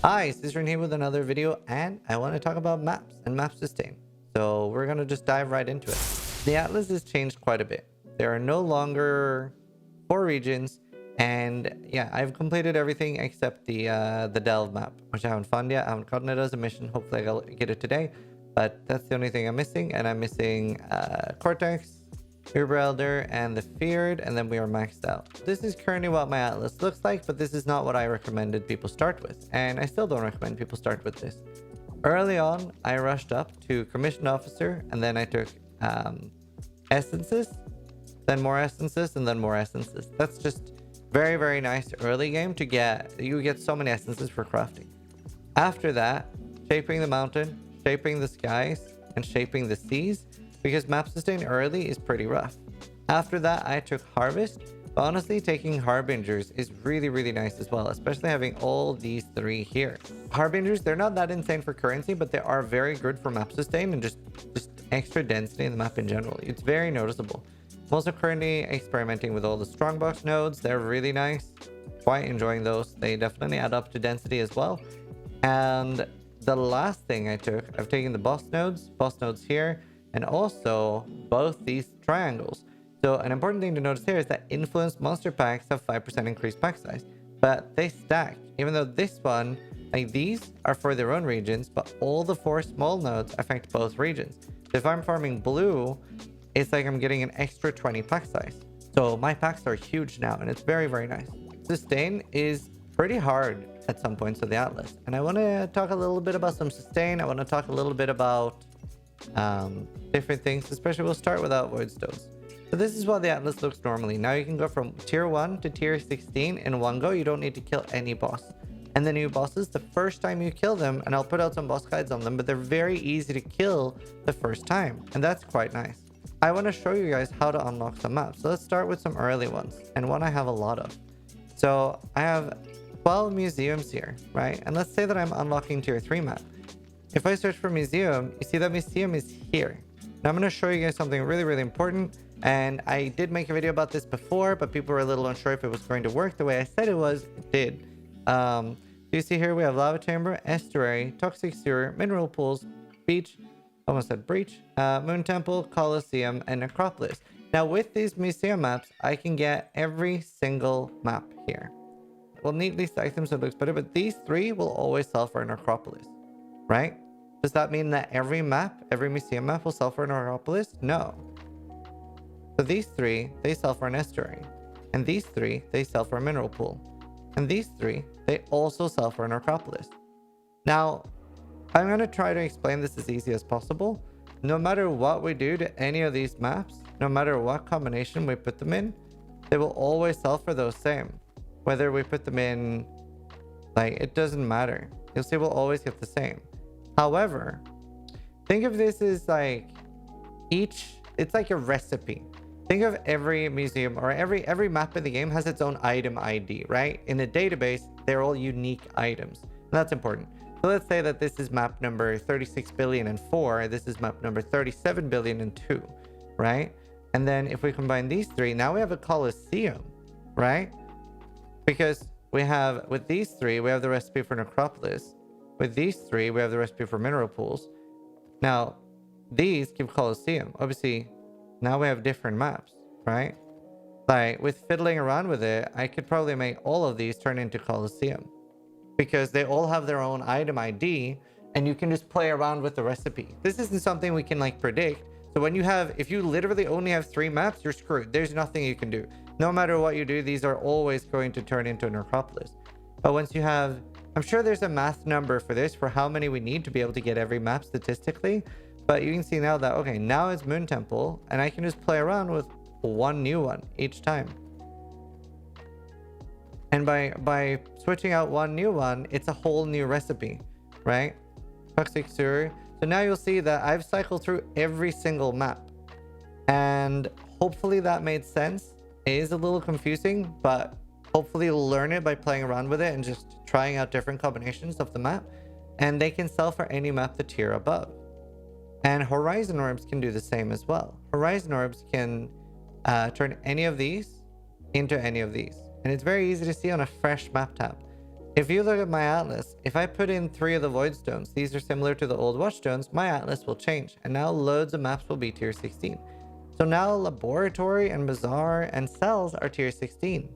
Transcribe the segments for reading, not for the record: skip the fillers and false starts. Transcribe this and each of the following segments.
Hi, Zizaran here with another video, and I want to talk about maps and map sustain. So we're going to just dive right into it. The Atlas has changed quite a bit. There are no longer 4 regions, and yeah, I've completed everything except the Delve map, which I haven't found yet. I haven't gotten it as a mission. Hopefully I'll get it today, but that's the only thing I'm missing, and I'm missing Cortex, Uber Elder, and the Feared, and then we are maxed out. This is currently what my Atlas looks like, but this is not what I recommended people start with, and I still don't recommend people start with this. Early on, I rushed up to Commissioned Officer, and then I took Essences, then more Essences, and then more Essences. That's just very, very nice early game to get. You get so many Essences for crafting. After that, shaping the mountain, shaping the skies, and shaping the seas, because map sustain early is pretty rough. After that, I took Harvest, but honestly, taking Harbingers is really, really nice as well, especially having all these 3 here. Harbingers, they're not that insane for currency, but they are very good for map sustain and just extra density in the map in general. It's very noticeable. I'm also currently experimenting with all the strongbox nodes. They're really nice. Quite enjoying those. They definitely add up to density as well. And the last thing I took, I've taken the boss nodes here, and also both these triangles. So an important thing to notice here is that influenced monster packs have 5% increased pack size, but they stack. Even though this one, like these are for their own regions, but all the 4 small nodes affect both regions. So if I'm farming blue, it's like I'm getting an extra 20 pack size. So my packs are huge now, and it's very, very nice. Sustain is pretty hard at some points of the Atlas, and I want to talk a little bit about some sustain. I want to talk a little bit about different things, especially we'll start without void stones. So this is what the Atlas looks normally. Now you can go from tier 1 to tier 16 in one go. You don't need to kill any boss. And the new bosses, the first time you kill them, and I'll put out some boss guides on them, but they're very easy to kill the first time, and that's quite nice. I want to show you guys how to unlock some maps. So let's start with some early ones, and one I have a lot of. So I have 12 museums here, right? And let's say that I'm unlocking tier 3 map. If I search for museum, you see that museum is here. Now I'm going to show you guys something really, really important. And I did make a video about this before, but people were a little unsure if it was going to work the way I said it was. It did. You see here we have lava chamber, estuary, toxic sewer, mineral pools, beach, almost said breach, moon temple, coliseum, and necropolis. Now with these museum maps, I can get every single map here. We'll neatly stack them so it looks better, but these 3 will always sell for a necropolis. Right? Does that mean that every map, every museum map will sell for an necropolis? No. So these 3, they sell for an estuary. And these 3, they sell for a mineral pool. And these 3, they also sell for an necropolis. Now, I'm going to try to explain this as easy as possible. No matter what we do to any of these maps, no matter what combination we put them in, they will always sell for those same. Whether we put them in, like, it doesn't matter. You'll see we'll always get the same. However, think of this as like it's like a recipe. Think of every museum or every map in the game has its own item ID, right? In a database, they're all unique items. And that's important. So let's say that this is map number 36 billion and 4. This is map number 37 billion and 2, right? And then if we combine these 3, now we have a coliseum, right? Because we have, with these 3, we have the recipe for necropolis. With these 3, we have the recipe for mineral pools. Now, these give Colosseum. Obviously, now we have different maps, right? Like, with fiddling around with it, I could probably make all of these turn into Colosseum. Because they all have their own item ID, and you can just play around with the recipe. This isn't something we can, like, predict. So when you have, if you literally only have 3 maps, you're screwed. There's nothing you can do. No matter what you do, these are always going to turn into a necropolis. But once you have, I'm sure there's a math number for this, for how many we need to be able to get every map statistically. But you can see now that, okay, now it's Moon Temple, and I can just play around with one new one each time. And by switching out one new one, it's a whole new recipe, right? Toxic Sewer. So now you'll see that I've cycled through every single map. And hopefully that made sense. It is a little confusing, but hopefully you'll learn it by playing around with it and just trying out different combinations of the map. And they can sell for any map the tier above. And Horizon Orbs can do the same as well. Horizon Orbs can turn any of these into any of these. And it's very easy to see on a fresh map tab. If you look at my atlas, if I put in 3 of the void stones, these are similar to the old watch stones, my atlas will change. And now loads of maps will be tier 16. So now laboratory and bazaar and cells are tier 16.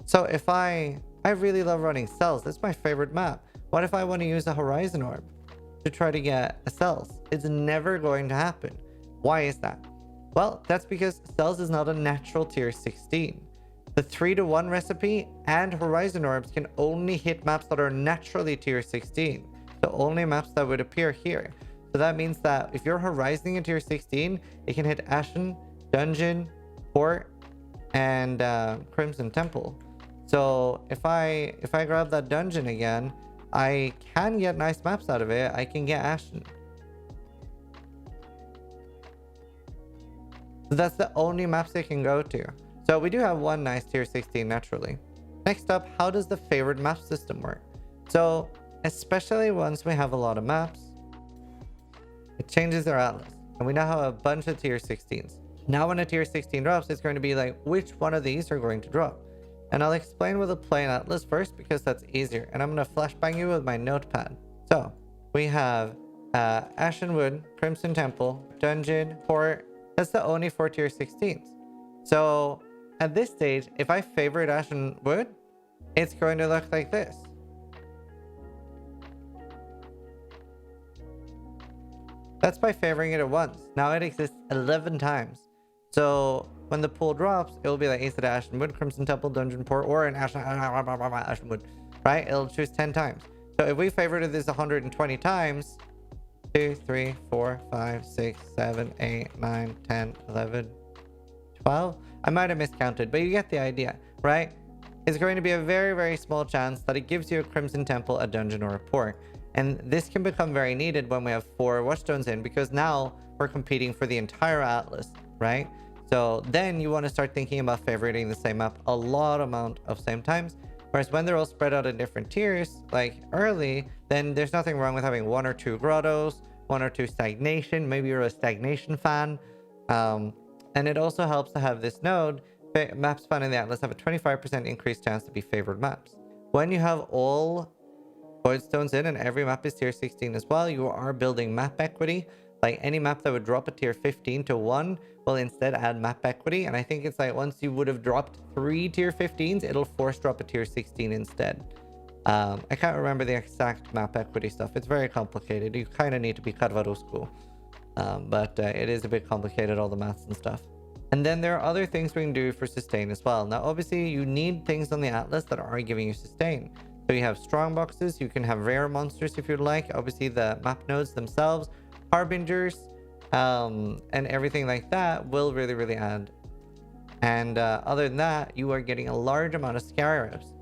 So if I really love running cells, that's my favorite map. What if I want to use a Horizon Orb to try to get a cells? It's never going to happen. Why is that? Well, that's because cells is not a natural tier 16. The 3-to-1 recipe and Horizon Orbs can only hit maps that are naturally tier 16. So only maps that would appear here. So that means that if you're Horizoning in tier 16, it can hit Ashen, Dungeon, Port, and Crimson Temple. So if I grab that dungeon again, I can get nice maps out of it. I can get Ashen. So that's the only maps it can go to. So we do have one nice tier 16 naturally. Next up, how does the favorite map system work? So especially once we have a lot of maps, it changes their atlas. And we now have a bunch of tier 16s. Now when a tier 16 drops, it's going to be like, which one of these are going to drop? And I'll explain with a plain atlas first because that's easier. And I'm going to flashbang you with my notepad. So we have Ashenwood, Crimson Temple, Dungeon, Port. That's the only 4 tier 16s. So at this stage, if I favorite Ashenwood, it's going to look like this. That's by favoring it at once. Now it exists 11 times. So when the pool drops, it will be like, is it Ashenwood, Crimson Temple, Dungeon, Port, or an Ashenwood, right? It'll choose 10 times. So if we favorited this 120 times, 2, 3, 4, 5, 6, 7, 8, 9, 10, 11, 12. I might have miscounted, but you get the idea, right? It's going to be a very, very small chance that it gives you a Crimson Temple, a Dungeon, or a Port. And this can become very needed when we have 4 Watchstones in, because now we're competing for the entire Atlas, right? So then you want to start thinking about favoriting the same map a lot amount of same times. Whereas when they're all spread out in different tiers, like early, then there's nothing wrong with having 1 or 2 grottos, 1 or 2 stagnation. Maybe you're a stagnation fan. And it also helps to have this node. Maps found in the Atlas have a 25% increased chance to be favored maps. When you have all void stones in and every map is tier 16 as well, you are building map equity. Like any map that would drop a tier 15 to 1 will instead add map equity. And I think it's like once you would have dropped 3 tier 15s, it'll force drop a tier 16 instead. I can't remember the exact map equity stuff. It's very complicated. You kind of need to be Carvaro school. But it is a bit complicated, all the maths and stuff. And then there are other things we can do for sustain as well. Now, obviously, you need things on the Atlas that are giving you sustain. So you have strong boxes. You can have rare monsters if you'd like. Obviously, the map nodes themselves, harbingers, and everything like that will really, really add. And other than that, you are getting a large amount of Scarabs.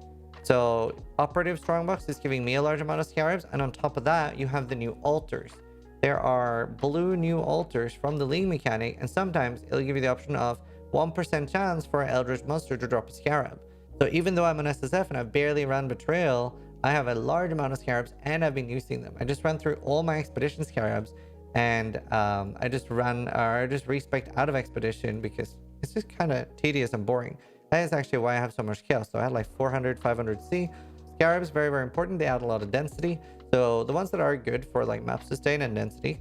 So operative strongbox is giving me a large amount of Scarabs. And on top of that, you have the new altars. There are blue new altars from the League mechanic, and sometimes it'll give you the option of 1% chance for an Eldritch monster to drop a Scarab. So even though I'm an SSF and I've barely run Betrayal, I have a large amount of Scarabs and I've been using them. I just ran through all my Expedition Scarabs, and I just respec out of Expedition because it's just kind of tedious and boring. That is actually why I have so much chaos. So I had like 400, 500 C. Scarabs, very, very important. They add a lot of density. So the ones that are good for like map sustain and density.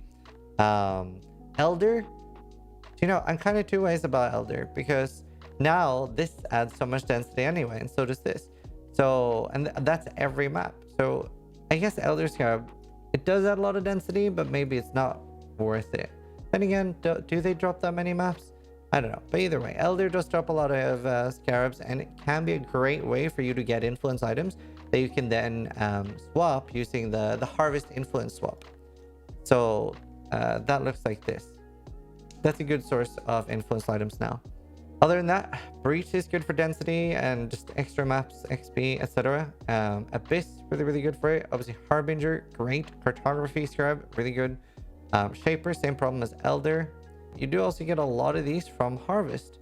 Elder, you know, I'm kind of two ways about Elder, because now this adds so much density anyway, and so does this. So, and that's every map. So I guess Elder Scarab, it does add a lot of density, but maybe it's not worth it. Then again, do they drop that many maps? I don't know. But either way, Elder does drop a lot of Scarabs, and it can be a great way for you to get influence items that you can then swap using the Harvest Influence swap. So that looks like this. That's a good source of influence items now. Other than that, Breach is good for density and just extra maps, XP, etc. Abyss, really, really good for it. Obviously, Harbinger, great. Cartography Scarab, really good. Shaper, same problem as Elder. You do also get a lot of these from Harvest.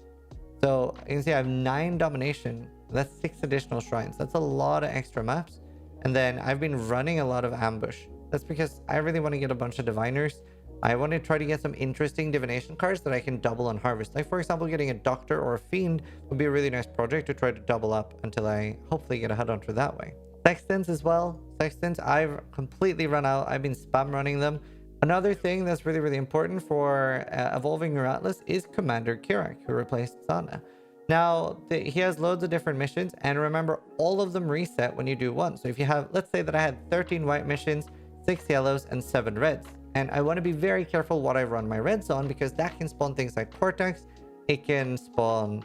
So you can see I have 9 domination. That's 6 additional shrines. That's a lot of extra maps. And then I've been running a lot of ambush. That's because I really want to get a bunch of diviners. I want to try to get some interesting divination cards that I can double on harvest. Like, for example, getting a doctor or a fiend would be a really nice project to try to double up until I hopefully get a headhunter that way. Sextants as well. Sextants, I've completely run out. I've been spam running them. Another thing that's really, really important for evolving your Atlas is Commander Kirac, who replaced Sana. Now, he has loads of different missions, and remember, all of them reset when you do one. So if you have, let's say that I had 13 white missions, 6 yellows, and 7 reds. And I want to be very careful what I run my reds on, because that can spawn things like Cortex. It can spawn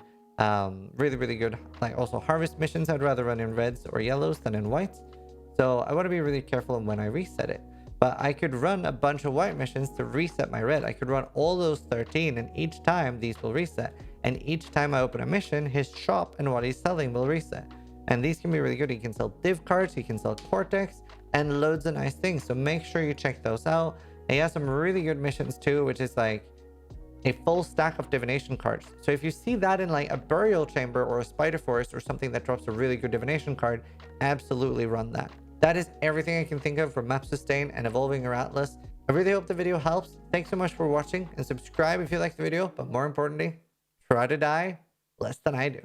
really, really good, like also harvest missions. I'd rather run in reds or yellows than in whites. So I want to be really careful when I reset it. But I could run a bunch of white missions to reset my red. I could run all those 13, and each time these will reset. And each time I open a mission, his shop and what he's selling will reset. And these can be really good. He can sell div cards, he can sell Cortex, and loads of nice things. So make sure you check those out. And he has some really good missions too, which is like a full stack of divination cards. So if you see that in like a burial chamber or a spider forest or something that drops a really good divination card, absolutely run that. That is everything I can think of for map sustain and evolving your Atlas. I really hope the video helps. Thanks so much for watching, and subscribe if you liked the video, but more importantly, try to die less than I do.